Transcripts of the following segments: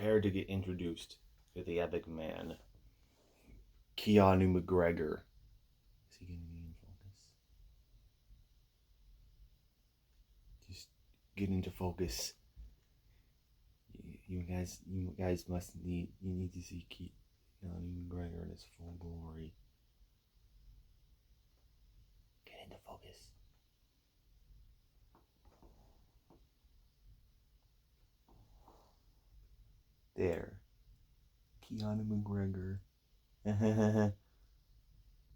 prepare to get introduced to the epic man, Keanu McGregor. Is he going to be in focus? Just get into focus. You guys must need to see Keanu McGregor in his full glory. Get into focus. There. Keanu McGregor.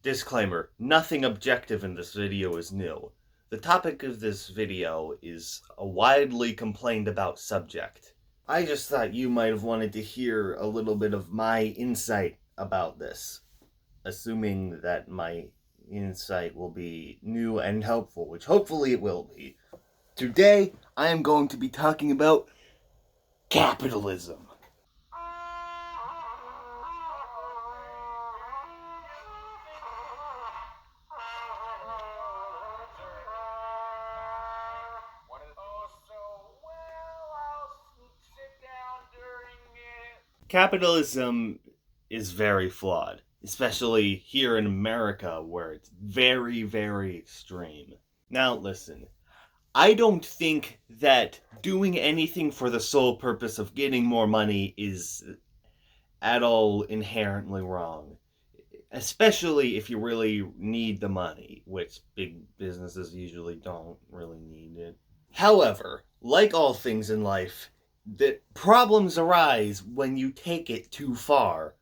Disclaimer, nothing objective in this video is new. The topic of this video is a widely complained about subject. I just thought you might have wanted to hear a little bit of my insight about this, assuming that my insight will be new and helpful, which hopefully it will be. Today, I am going to be talking about capitalism. Capitalism is very flawed, especially here in America where it's very, very extreme. Now listen, I don't think that doing anything for the sole purpose of getting more money is at all inherently wrong. Especially if you really need the money, which big businesses usually don't really need it. However, like all things in life, that problems arise when you take it too far.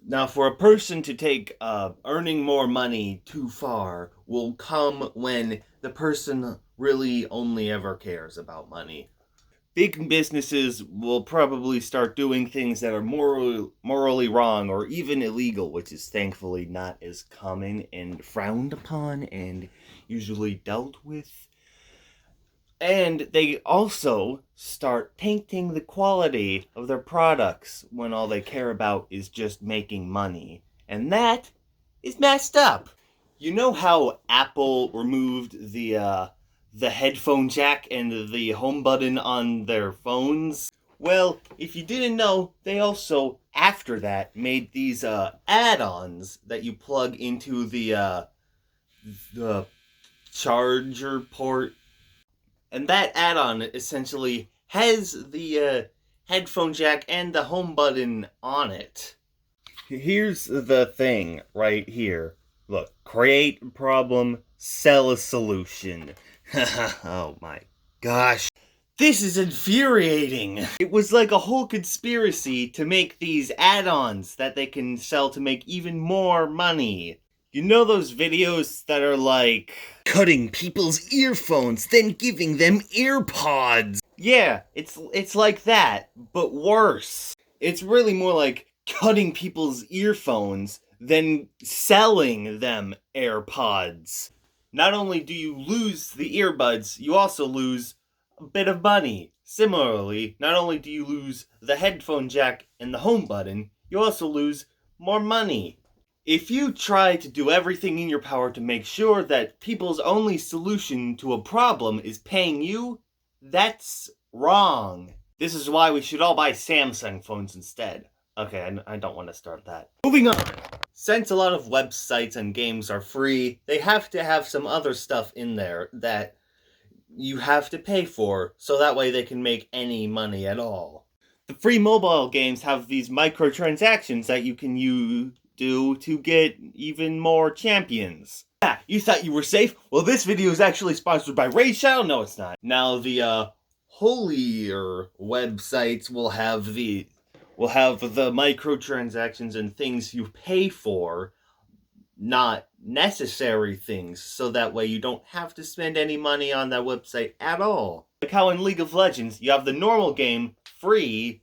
Now, for a person to take earning more money too far will come when the person really only ever cares about money. Big businesses will probably start doing things that are morally wrong or even illegal, which is thankfully not as common and frowned upon and usually dealt with. And they also start tainting the quality of their products when all they care about is just making money. And that is messed up. You know how Apple removed the headphone jack and the home button on their phones? Well, if you didn't know, they also, after that, made these add-ons that you plug into the charger port. And that add-on essentially has the headphone jack and the home button on it. Here's the thing right here. Look, create a problem, sell a solution. Oh my gosh. This is infuriating. It was like a whole conspiracy to make these add-ons that they can sell to make even more money. You know those videos that are like cutting people's earphones, then giving them AirPods? Yeah, it's like that, but worse. It's really more like cutting people's earphones, then selling them AirPods. Not only do you lose the earbuds, you also lose a bit of money. Similarly, not only do you lose the headphone jack and the home button, you also lose more money. If you try to do everything in your power to make sure that people's only solution to a problem is paying you, that's wrong. This is why we should all buy Samsung phones instead. Okay, I don't want to start that. Moving on! Since a lot of websites and games are free, they have to have some other stuff in there that you have to pay for, so that way they can make any money at all. The free mobile games have these microtransactions that you can do to get even more champions. Yeah, you thought you were safe? Well, this video is actually sponsored by Raid Shadow. No, it's not. Now, the holier websites will have the microtransactions and things you pay for, not necessary things, so that way you don't have to spend any money on that website at all. Like how in League of Legends, you have the normal game free,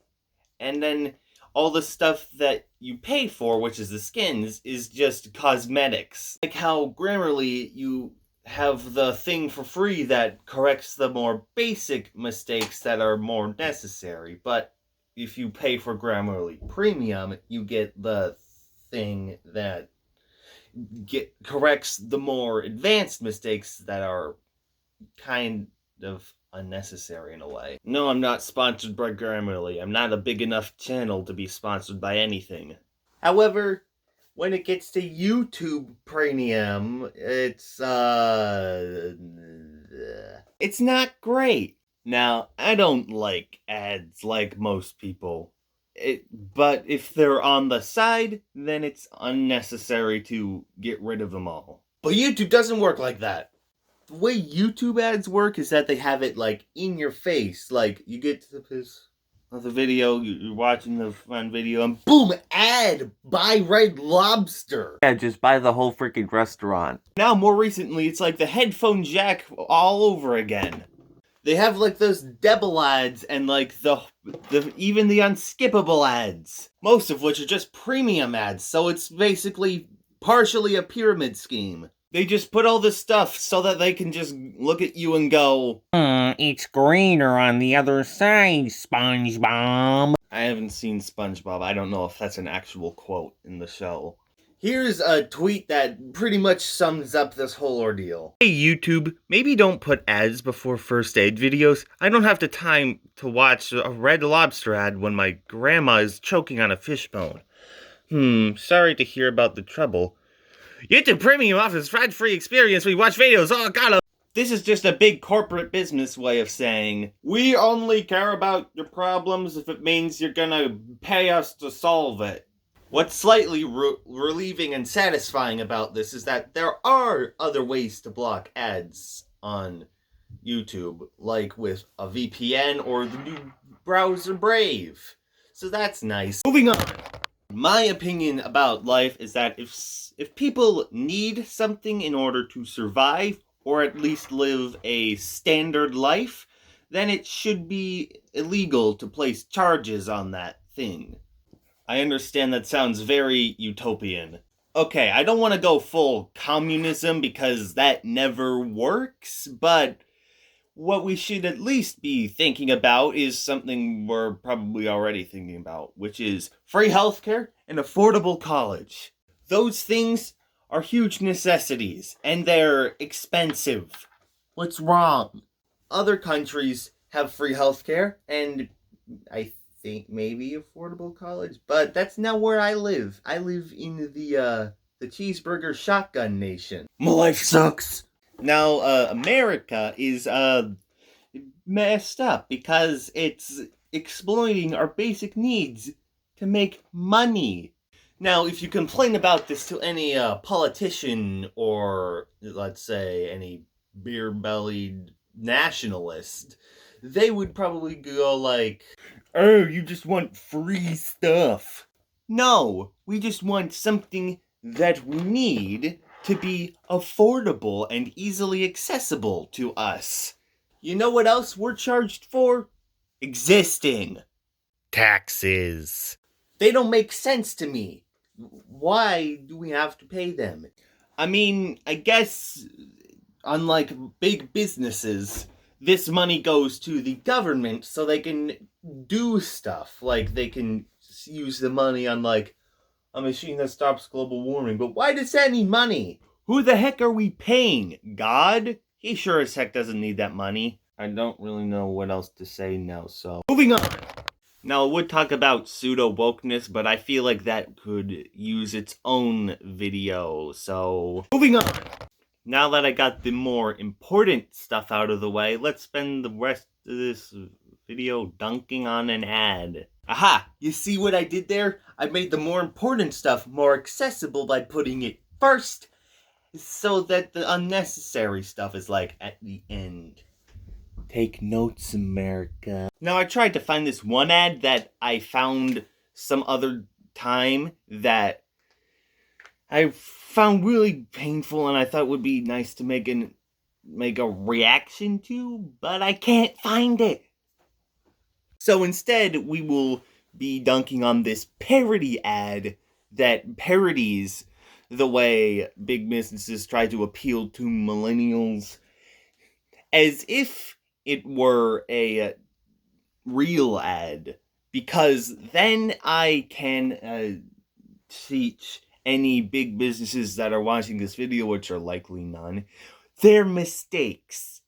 and then all the stuff that you pay for, which is the skins, is just cosmetics. Like how Grammarly, you have the thing for free that corrects the more basic mistakes that are more necessary, but if you pay for Grammarly Premium, you get the thing that corrects the more advanced mistakes that are kind of unnecessary in a way. No, I'm not sponsored by Grammarly. I'm not a big enough channel to be sponsored by anything. However, when it gets to YouTube Premium, it's not great. Now, I don't like ads like most people. But if they're on the side, then it's unnecessary to get rid of them all. But YouTube doesn't work like that. The way YouTube ads work is that they have it, like, in your face. Like, you get to the piece of the video, you're watching the fun video, and boom, ad! Buy Red Lobster! Yeah, just buy the whole freaking restaurant. Now, more recently, it's like the headphone jack all over again. They have, like, those devil ads and, like, even the unskippable ads. Most of which are just premium ads, so it's basically partially a pyramid scheme. They just put all this stuff so that they can just look at you and go, it's greener on the other side, SpongeBob. I haven't seen SpongeBob. I don't know if that's an actual quote in the show. Here's a tweet that pretty much sums up this whole ordeal. Hey YouTube, maybe don't put ads before first aid videos. I don't have the time to watch a Red Lobster ad when my grandma is choking on a fishbone. Sorry to hear about the trouble. YouTube Premium offers ad-free experience when you watch videos. Oh god. This is just a big corporate business way of saying, we only care about your problems if it means you're gonna pay us to solve it. What's slightly relieving and satisfying about this is that there are other ways to block ads on YouTube, like with a VPN or the new browser Brave. So that's nice. Moving on. My opinion about life is that if people need something in order to survive, or at least live a standard life, then it should be illegal to place charges on that thing. I understand that sounds very utopian. Okay, I don't want to go full communism because that never works, but what we should at least be thinking about is something we're probably already thinking about, which is free healthcare and affordable college. Those things are huge necessities, and they're expensive. What's wrong? Other countries have free healthcare, and I think maybe affordable college, but that's not where I live. I live in the cheeseburger shotgun nation. My life sucks. Now, America is, messed up because it's exploiting our basic needs to make money. Now, if you complain about this to any, politician or, let's say, any beer-bellied nationalist, they would probably go like, oh, you just want free stuff. No, we just want something that we need to be affordable and easily accessible to us. You know what else we're charged for? Existing. Taxes. They don't make sense to me. Why do we have to pay them? I mean, I guess, unlike big businesses, this money goes to the government so they can do stuff. Like, they can use the money on, like, a machine that stops global warming. But why does that need money? Who the heck are we paying? God? He sure as heck doesn't need that money. I don't really know what else to say now, so... Moving on! Now, I would talk about pseudo-wokeness, but I feel like that could use its own video, so... Moving on! Now that I got the more important stuff out of the way, let's spend the rest of this video dunking on an ad. Aha! You see what I did there? I made the more important stuff more accessible by putting it first, so that the unnecessary stuff is, like, at the end. Take notes, America. Now, I tried to find this one ad that I found some other time that I found really painful and I thought would be nice to make a reaction to, but I can't find it. So instead, we will be dunking on this parody ad that parodies the way big businesses try to appeal to millennials, as if it were a real ad, because then I can teach any big businesses that are watching this video, which are likely none, their mistakes.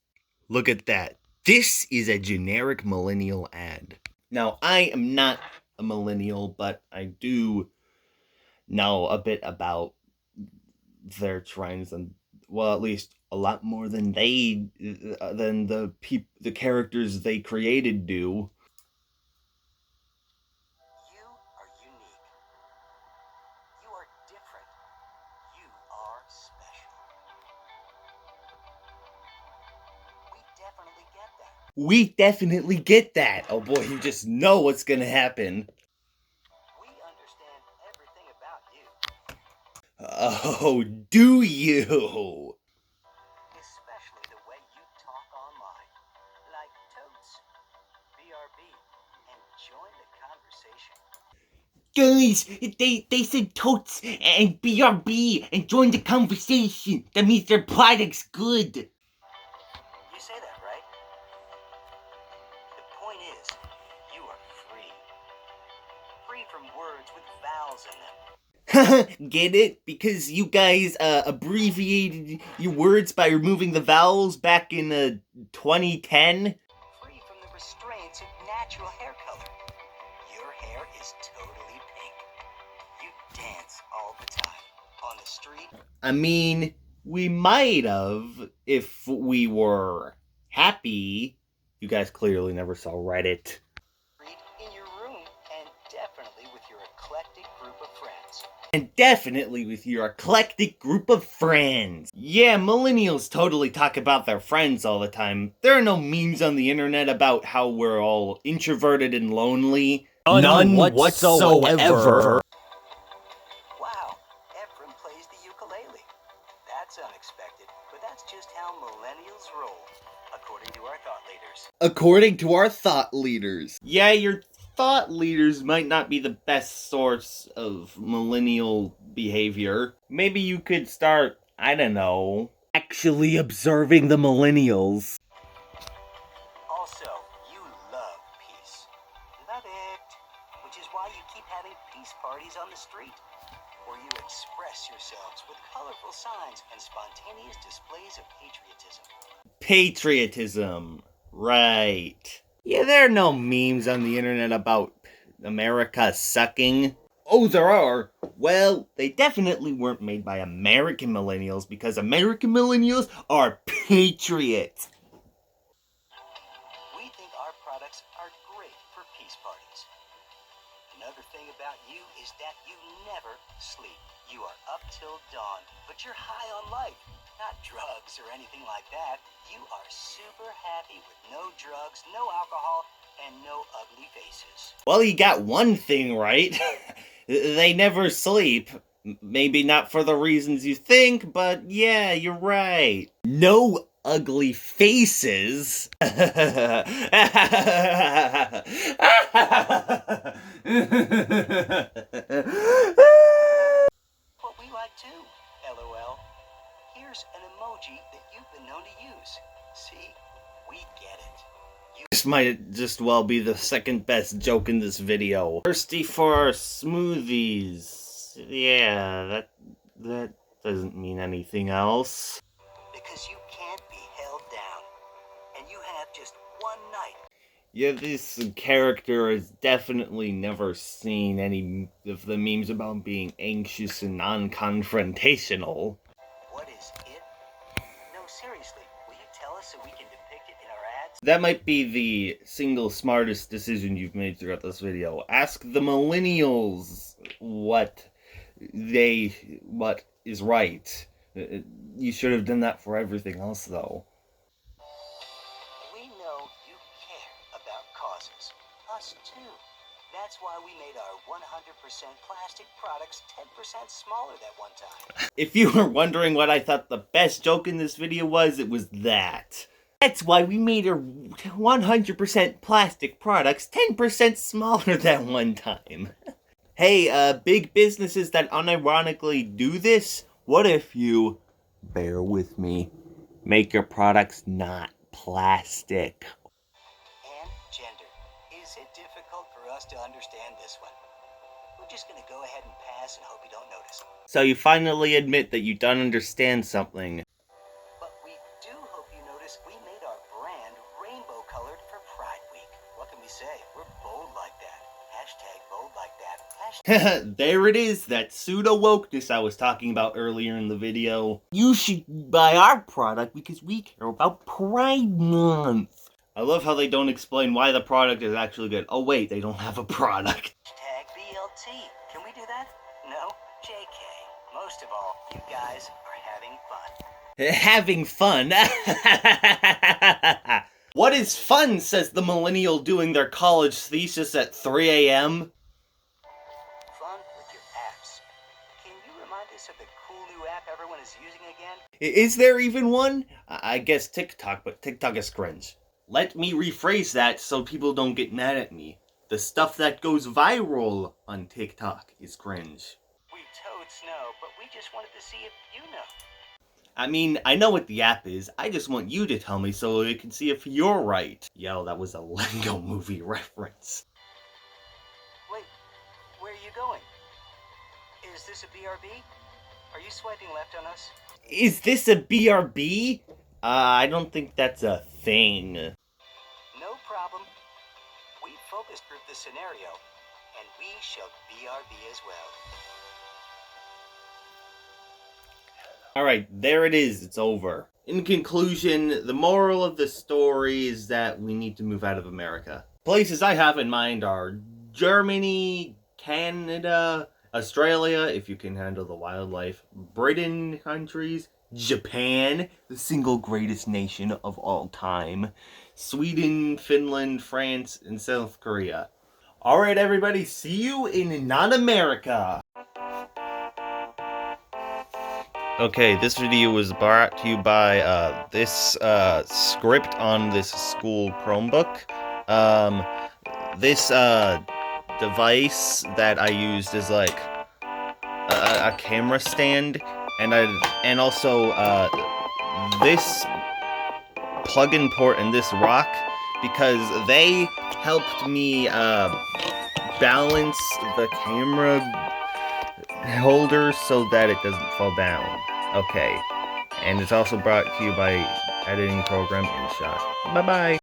Look at that. This is a generic millennial ad. Now, I am not a millennial, but I do know a bit about their trends, and well, at least a lot more than the characters they created do. You are unique. You are different. You are special. We definitely get that. We definitely get that. Oh boy, you just know what's gonna happen. We understand everything about you. Oh, do you? Especially the way you talk online. Like totes, BRB, and join the conversation. Guys, they said totes and BRB and join the conversation. That means their product's good. You say that, right? The point is, you are free. Free from words with vowels in them. Get it? Because you guys abbreviated your words by removing the vowels back in 2010? Free from the restraints of natural hair color. Your hair is totally pink. You dance all the time. On the street. I mean, we might have if we were happy. You guys clearly never saw Reddit. In your room, and definitely with your eclectic group of friends. And definitely with your eclectic group of friends. Yeah, millennials totally talk about their friends all the time. There are no memes on the internet about how we're all introverted and lonely. None whatsoever. Wow, Ephraim plays the ukulele. That's unexpected, but that's just how millennials roll, according to our thought leaders. According to our thought leaders. Yeah, your thought leaders might not be the best source of millennial behavior. Maybe you could start, I don't know, actually observing the millennials. Also, you love peace. Love it. Which is why you keep having peace parties on the street, where you express yourselves with colorful signs and spontaneous displays of patriotism. Patriotism. Right. Yeah, there are no memes on the internet about America sucking. Oh, there are. Well, they definitely weren't made by American millennials because American millennials are patriots. We think our products are great for peace parties. Another thing about you is that you never sleep. You are up till dawn, but you're high on life. Not drugs or anything like that. You are super happy with no drugs, no alcohol, and no ugly faces. Well, you got one thing right. They never sleep. Maybe not for the reasons you think, but yeah, you're right. No ugly faces. What we like too, LOL. Here's an emoji that you've been known to use. See, we get it. This might just well be the second best joke in this video. Thirsty for smoothies. Yeah, that doesn't mean anything else. Because you can't be held down. And you have just one night. Yeah, this character has definitely never seen any of the memes about being anxious and non-confrontational. What is it? No, seriously, will you tell us so we can depict it in our ads? That might be the single smartest decision you've made throughout this video. Ask the millennials what is right. You should have done that for everything else, though. We know you care about causes. Us too. That's why we made our 100% plastic products 10% smaller that one time. If you were wondering what I thought the best joke in this video was, it was that. That's why we made our 100% plastic products 10% smaller that one time. Hey, big businesses that unironically do this, what if you, bear with me, make your products not plastic? And gender. Is it difficult for us to understand this one? We're just gonna go ahead and pass and hope you don't notice. So you finally admit that you don't understand something. But we do hope you notice we made our brand rainbow say, we're bold like that. Hashtag bold like that. Hashtag There it is, that pseudo-wokeness I was talking about earlier in the video. You should buy our product because we care about Pride Month. I love how they don't explain why the product is actually good. Oh wait, they don't have a product. BLT. Can we do that? No? JK. Most of all, you guys are having fun. Having fun? What is fun, says the millennial doing their college thesis at 3 a.m.? Fun with your apps. Can you remind us of the cool new app everyone is using again? Is there even one? I guess TikTok, but TikTok is cringe. Let me rephrase that so people don't get mad at me. The stuff that goes viral on TikTok is cringe. We totes know, but we just wanted to see if you know. I mean, I know what the app is. I just want you to tell me so we can see if you're right. Yo, that was a Lego movie reference. Wait, where are you going? Is this a BRB? Are you swiping left on us? Is this a BRB? I don't think that's a thing. No problem. We focus grouped the scenario, and we shall BRB as well. Alright, there it is. It's over. In conclusion, the moral of the story is that we need to move out of America. Places I have in mind are Germany, Canada, Australia, if you can handle the wildlife, Britain countries, Japan, the single greatest nation of all time, Sweden, Finland, France, and South Korea. Alright everybody, see you in non-America! Okay, this video was brought to you by this script on this school Chromebook. This device that I used is like a camera stand, and also this plug-in port and this rock, because they helped me balance the camera holder so that it doesn't fall down. Okay. And it's also brought to you by editing program InShot. Bye-bye.